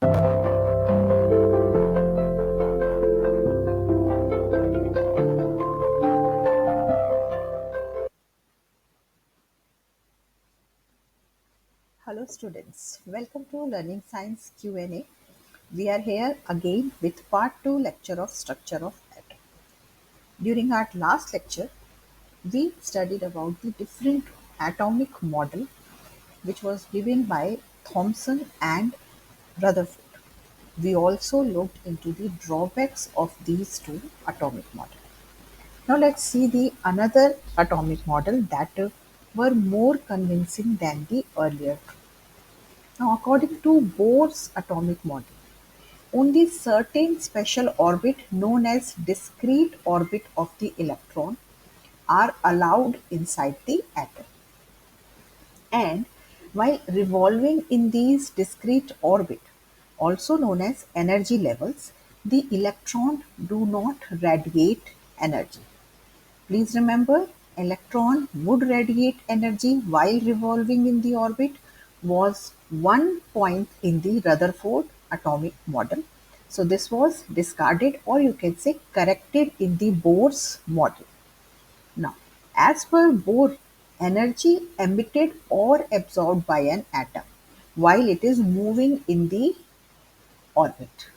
Hello students, welcome to Learning Science Q&A. We are here again with part 2 lecture of structure of atom. During our last lecture, we studied about the different atomic model which was given by Thomson and Rutherford. We also looked into the drawbacks of these two atomic models. Now let's see the another atomic model that were more convincing than the earlier two. Now, according to Bohr's atomic model, only certain special orbit known as discrete orbit of the electron are allowed inside the atom. And while revolving in these discrete orbit, also known as energy levels, the electron do not radiate energy. Please remember, electron would radiate energy while revolving in the orbit was one point in the Rutherford atomic model. So this was discarded, or you can say corrected, in the Bohr's model. Now, as per Bohr, energy emitted or absorbed by an atom while it is moving in the orbit.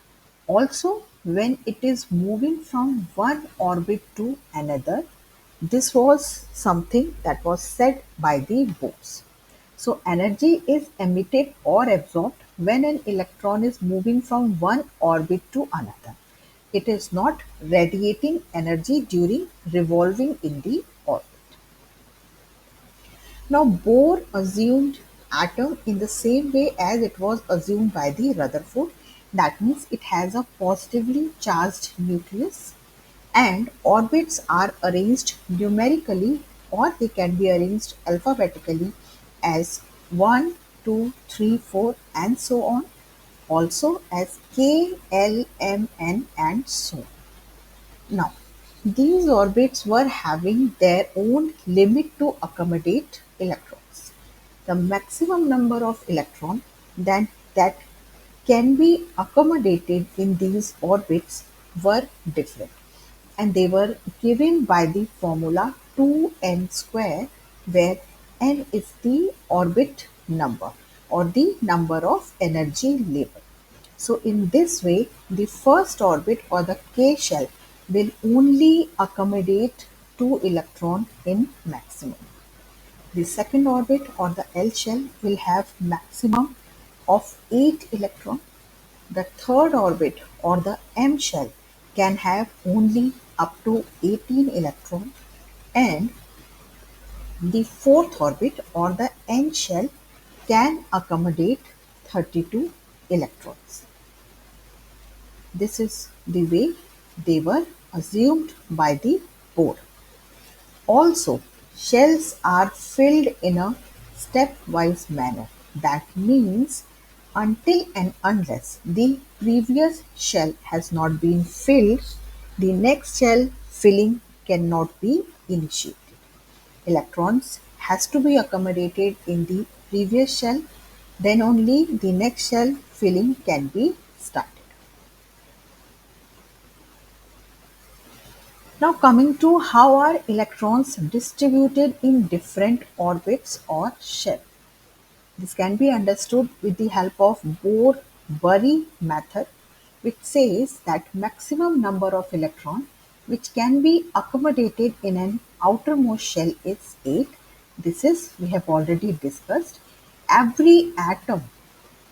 Also, when it is moving from one orbit to another, this was something that was said by the Bohrs. So, energy is emitted or absorbed when an electron is moving from one orbit to another. It is not radiating energy during revolving in the orbit. Now, Bohr assumed atom in the same way as it was assumed by the Rutherford. That means it has a positively charged nucleus and orbits are arranged numerically, or they can be arranged alphabetically as 1, 2, 3, 4, and so on. Also as K, L, M, N, and so on. Now, these orbits were having their own limit to accommodate electrons. The maximum number of electrons that can be accommodated in these orbits were different, and they were given by the formula 2n square, where n is the orbit number or the number of energy level. So in this way, the first orbit or the K shell will only accommodate 2 electrons in maximum. The second orbit or the L shell will have maximum of 8 electrons. The third orbit or the M shell can have only up to 18 electrons, and the fourth orbit or the N shell can accommodate 32 electrons. This is the way they were assumed by the Bohr. Also, shells are filled in a stepwise manner. That means until and unless the previous shell has not been filled, the next shell filling cannot be initiated. Electrons has to be accommodated in the previous shell, then only the next shell filling can be started. Now coming to how are electrons distributed in different orbits or shell. This can be understood with the help of Bohr-Bury method, which says that maximum number of electrons which can be accommodated in an outermost shell is 8. This is, we have already discussed. Every atom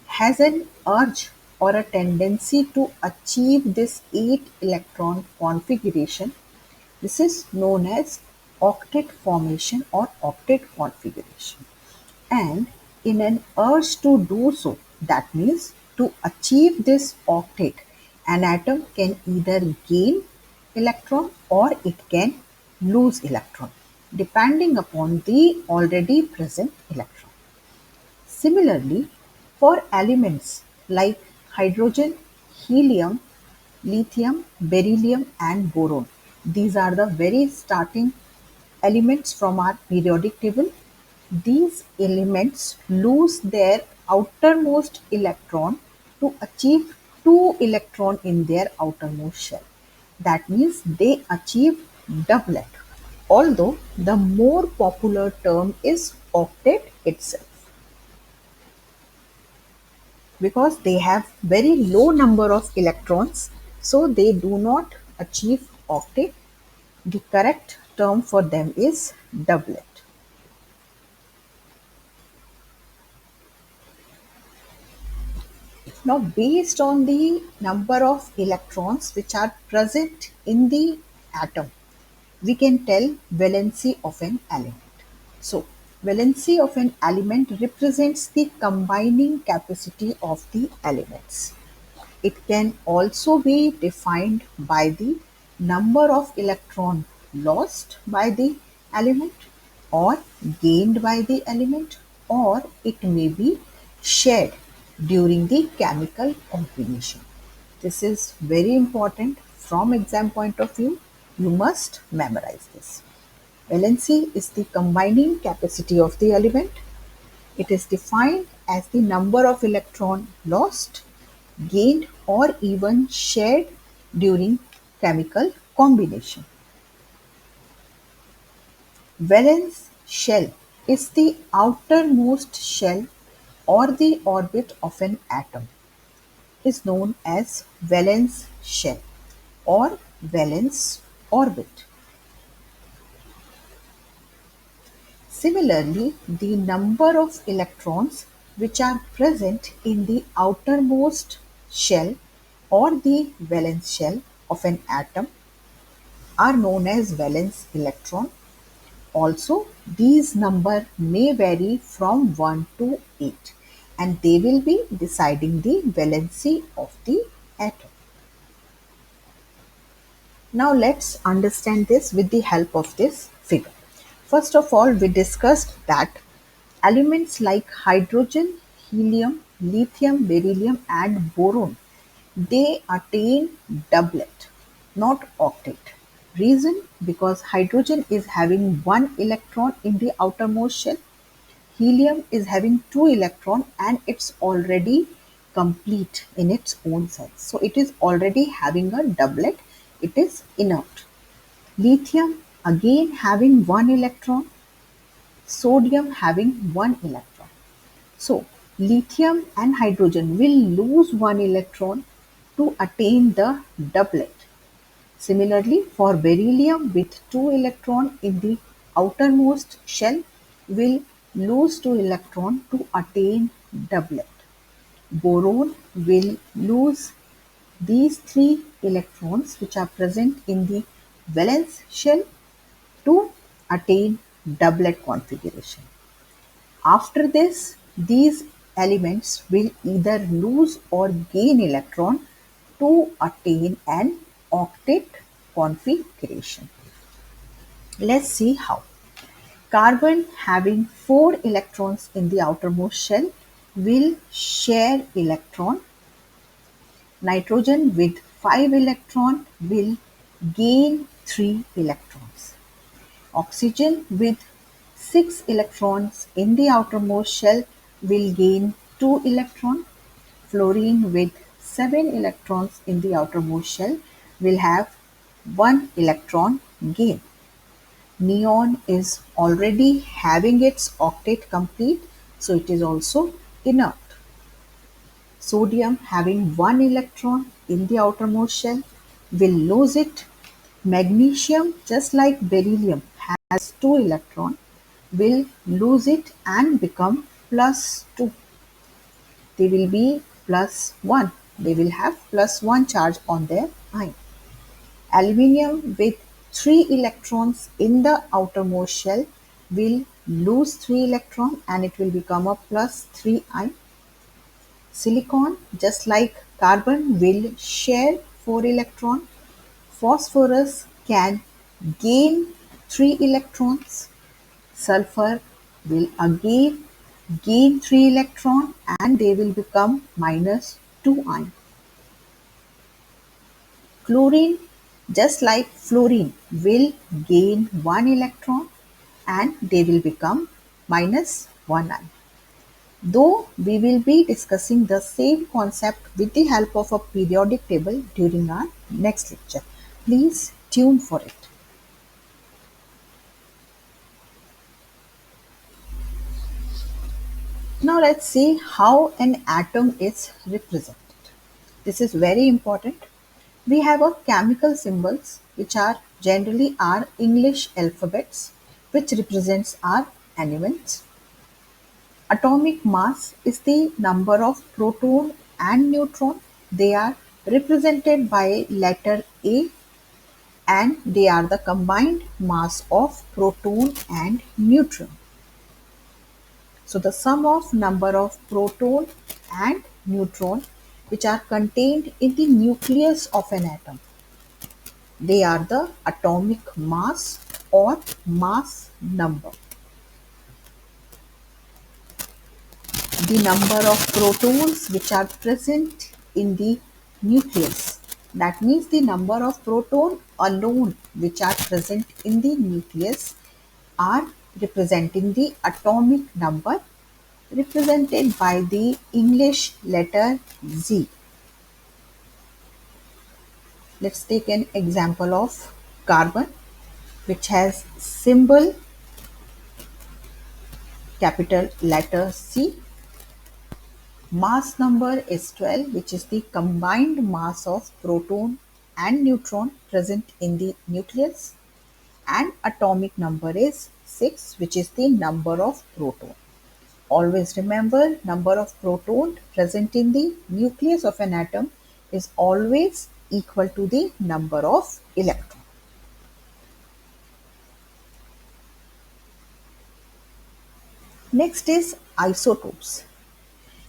has an urge or a tendency to achieve this 8 electron configuration. This is known as octet formation or octet configuration. And in an urge to do so, that means to achieve this octet, an atom can either gain electron or it can lose electron, depending upon the already present electron. Similarly, for elements like hydrogen, helium, lithium, beryllium, and boron, these are the very starting elements from our periodic table. These elements lose their outermost electron to achieve 2 electron in their outermost shell. That means they achieve doublet. Although the more popular term is octet itself, because they have very low number of electrons, so they do not achieve octet. The correct term for them is doublet. Now, based on the number of electrons which are present in the atom, we can tell valency of an element. So, valency of an element represents the combining capacity of the elements. It can also be defined by the number of electrons lost by the element or gained by the element, or it may be shared during the chemical combination. This is very important from exam point of view. You must memorize this. Valency is the combining capacity of the element. It is defined as the number of electrons lost, gained, or even shared during chemical combination. Valence shell is the outermost shell or the orbit of an atom, is known as valence shell or valence orbit. Similarly, the number of electrons which are present in the outermost shell or the valence shell of an atom are known as valence electron. Also, these number may vary from 1 to 8, and they will be deciding the valency of the atom. Now let's understand this with the help of this figure. First of all, we discussed that elements like hydrogen, helium, lithium, beryllium and boron, they attain doublet, not octet. Reason? Because hydrogen is having one electron in the outermost shell, helium is having two electrons and it's already complete in its own size. So it is already having a doublet, it is inert. Lithium again having one electron, sodium having one electron. So lithium and hydrogen will lose one electron to attain the doublet. Similarly, for beryllium with two electrons in the outermost shell will lose two electrons to attain doublet. Boron will lose these three electrons which are present in the valence shell to attain doublet configuration. After this, these elements will either lose or gain electron to attain an octet configuration. Let's see how. Carbon having 4 electrons in the outermost shell will share electron. Nitrogen with 5 electrons will gain 3 electrons. Oxygen with 6 electrons in the outermost shell will gain 2 electrons. Fluorine with 7 electrons in the outermost shell will have 1 electron gain. Neon is already having its octet complete, so it is also inert. Sodium having 1 electron in the outermost shell will lose it. Magnesium, just like beryllium, has 2 electrons, will lose it and become plus 2. They will be plus 1. They will have plus 1 charge on their ion. Aluminium with 3 electrons in the outermost shell will lose 3 electrons and it will become a plus 3 ion. Silicon, just like carbon, will share 4 electrons. Phosphorus can gain 3 electrons. Sulfur will again gain 3 electrons and they will become minus 2 ion. Chlorine, just like fluorine, will gain 1 electron and they will become minus 1 ion. though we will be discussing the same concept with the help of a periodic table during our next lecture. Please tune for it. Now let's see how an atom is represented. This is very important. We have a chemical symbols which are generally our English alphabets which represents our elements. Atomic mass is the number of proton and neutron. They are represented by letter A and they are the combined mass of proton and neutron. So the sum of number of proton and neutron which are contained in the nucleus of an atom. They are the atomic mass or mass number. The number of protons which are present in the nucleus. That means the number of proton alone which are present in the nucleus are representing the atomic number represented by the English letter Z. Let's take an example of carbon which has symbol capital letter C. Mass number is 12, which is the combined mass of proton and neutron present in the nucleus, and atomic number is 6, which is the number of proton. Always remember, number of proton present in the nucleus of an atom is always equal to the number of electron. Next is isotopes.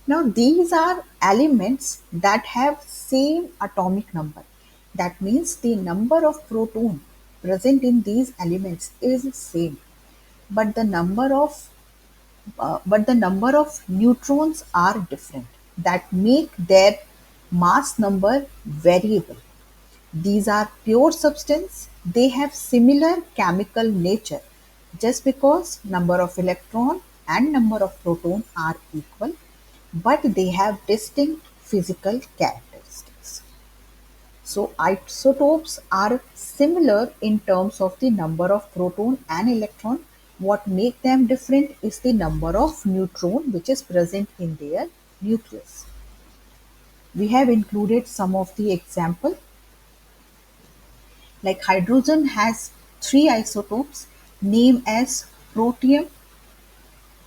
Now these are elements that have same atomic number. That means the number of proton present in these elements is same, but the number of neutrons are different. That make their mass number variable. These are pure substance. They have similar chemical nature. Just because number of electron and number of proton are equal, but they have distinct physical characteristics. So isotopes are similar in terms of the number of proton and electron. What make them different is the number of neutron which is present in their nucleus. We have included some of the example. Like hydrogen has three isotopes named as protium,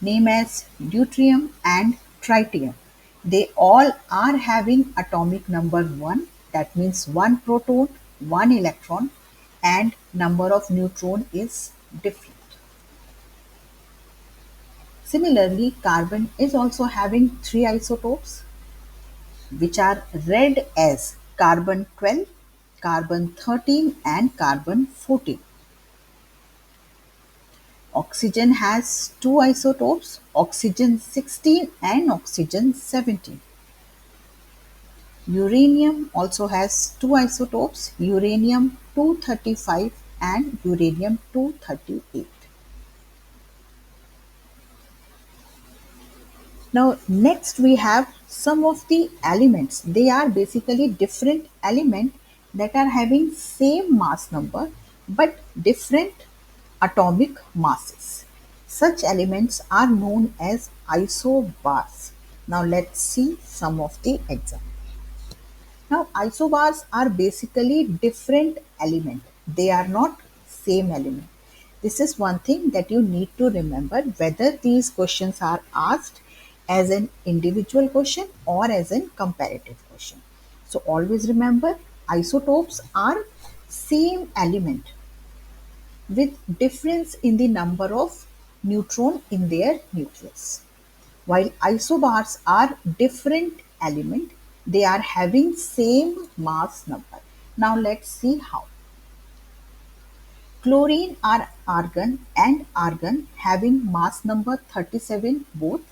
named as deuterium and tritium. They all are having atomic number 1, that means one proton, one electron, and number of neutron is different. Similarly, carbon is also having three isotopes which are read as carbon 12, carbon 13 and carbon 14. Oxygen has two isotopes, oxygen 16 and oxygen 17. Uranium also has two isotopes, uranium 235 and uranium 238. Now next we have some of the elements. They are basically different elements that are having same mass number but different atomic masses. Such elements are known as isobars. Now let's see some of the examples. Now isobars are basically different element. They are not same element. This is one thing that you need to remember whether these questions are asked as an individual question or as a comparative question. So always remember isotopes are same element with difference in the number of neutron in their nucleus. While isobars are different element, they are having same mass number. Now let's see how. Chlorine are argon and argon having mass number 37 both,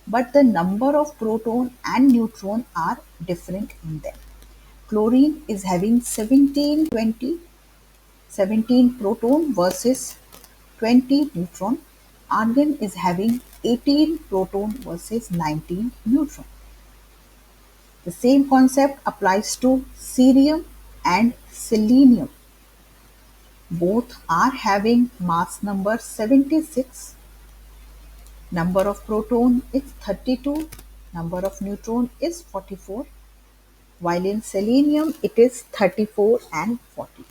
but the number of proton and neutron are different in them. Chlorine is having 17 proton versus 20 neutron. Argon is having 18 proton versus 19 neutron. The same concept applies to cerium and selenium. Both are having mass number 76. Number of proton is 32. Number of neutron is 44. While in selenium it is 34 and 42.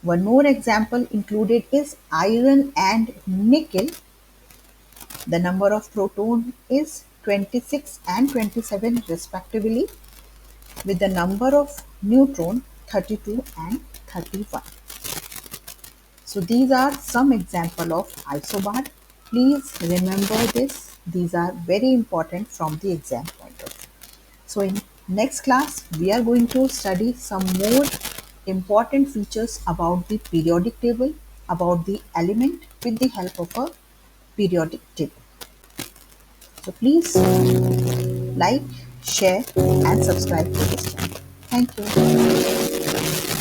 One more example included is iron and nickel. The number of proton is 26 and 27 respectively, with the number of neutron 32 and 31. So these are some example of isobar. Please remember this. These are very important from the exam point of view. So in next class, we are going to study some more important features about the periodic table, about the element with the help of a periodic table. So please like, share and subscribe to this channel. Thank you.